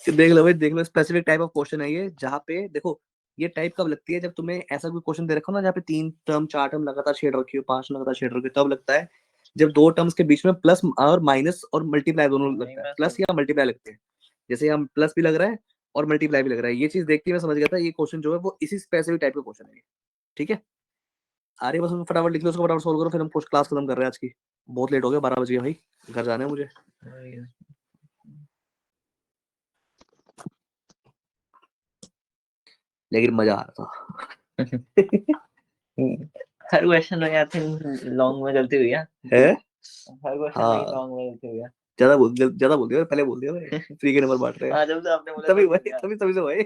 देख लो भाई, देख लो, स्पेसिफिक टाइप ऑफ क्वेश्चन है ये, जहाँ पे देखो ये टाइप कब लगती है, जब तुम्हें ऐसा कोई क्वेश्चन दे रखा हो ना जहाँ पे 3 टर्म 4 टर्म लगातार छेड़ रखी हो, 5 लगातार छेड़ रखी हो, तब लगता है. जब 2 टर्म्स के बीच में प्लस और माइनस और मल्टीप्लाई दोनों लगता है, प्लस या मल्टीप्लाई लगते हैं. जैसे यहाँ प्लस भी लग रहा है और मल्टीप्लाई भी लग रहा है. ये चीज देख के मैं समझ गया था ये क्वेश्चन जो है वो इसी स्पेसिफिक टाइप का क्वेश्चन है. ठीक है, आ रही है, बस उसको फटाफट लिख लो, उसको फटाफट सोल्व करो, फिर हम क्लास खत्म कर रहे हैं आज की. बहुत लेट हो गया, 12 बज गया भाई, घर जाना है मुझे. लेकिन मजा आ रहा था. हर क्वेश्चन में आई थिंक लॉन्ग में गलती हुई है. हर क्वेश्चन में लॉन्ग में गलती हुई है. ज्यादा बोल दिया, पहले बोल दिया. फ्री के नंबर बांट रहे हैं. जब से आपने बोला तभी भाई, तभी से भाई.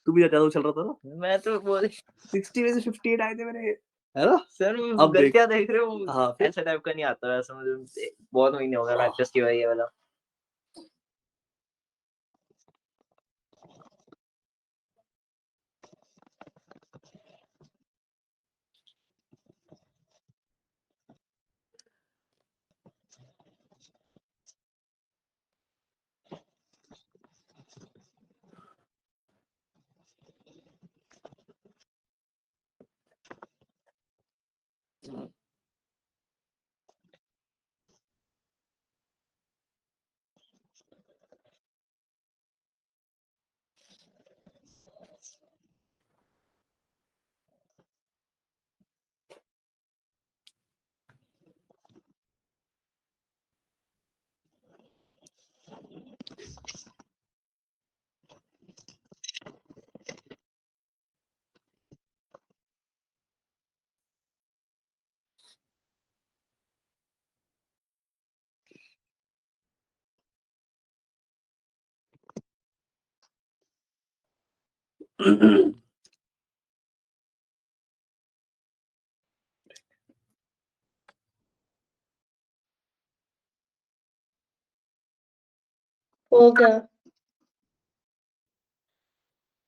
तू भी ज्यादा चल रहा था ना. मैं तो बोल 60 में से 58 आए थे मेरे, है ना. सर अब देख. गलतियां देख रहे हो. हाँ फिर ऐसा टाइप का नहीं आता वैसे मुझे. बहुत महीने हो गए प्रैक्टिस की हुई है वाला. हो गया.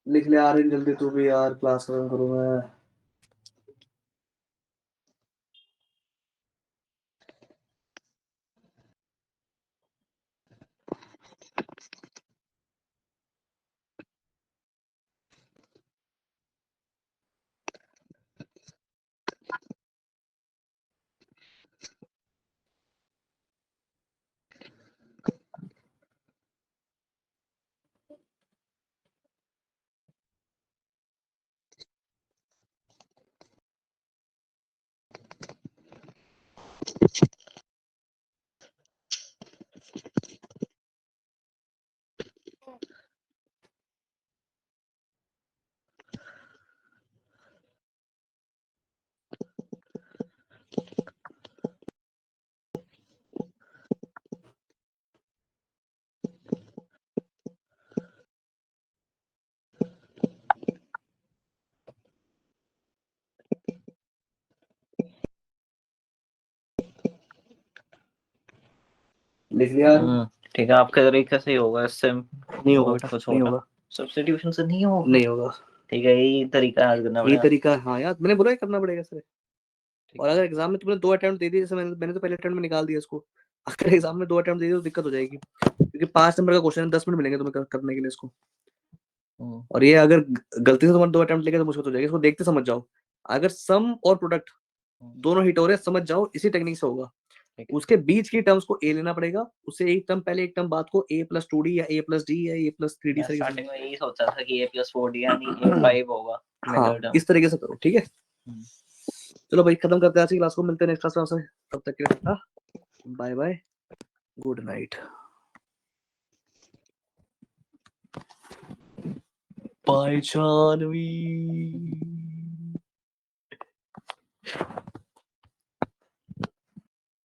लिख ले आ रही जल्दी तू भी यार, क्लास खत्म करूँ मैं. लिख लिया? ठीक है, आपके तरीके से ही होगा, इससे नहीं होगा बहुत बेटा, कुछ नहीं होगा। होगा, सब्स्टिट्यूशन से नहीं होगा। नहीं होगा। ठीक है, यही तरीका याद करना ये पड़ेगा। तरीका, हाँ यार मैंने बोला है करना पड़ेगा सर। ठीक और है। अगर एग्जाम में तुमने 2 अटेम्प्ट दे दिए, जैसे मैंने तो पहले अटेम्प्ट में निकाल दिया इसको, अगर एग्जाम में 2 अटेम्प्ट दे दिए तो दिक्कत हो जाएगी, क्योंकि 5 नंबर का क्वेश्चन है, 10 मिनट मिलेंगे तुम्हें करने के लिए इसको। हम्म, और ये अगर गलती से तुम्हारे 2 अटेम्प्ट लेके तो मुश्किल हो जाएगी। इसको देखते समझ जाओ, अगर सम और प्रोडक्ट दोनों हिट हो रहे हैं समझ जाओ, इसी टेक्निक से होगा। ठीक है। उसके बीच की टर्म्स को ए लेना पड़ेगा, उससे एक टर्म पहले एक टर्म बाद को a+2d या a+d या a+3d मैं से स्टार्टिंग में यही सोचा था कि a+4d यानी a5 होगा हाँ मिडल टर्म। इस तरीके से करो, ठीक है। चलो भाई खत्म करते हैं आज की क्लास को, मिलते हैं नेक्स्ट क्लास में, तब तक के लिए bye bye, good night. Bye Janvi.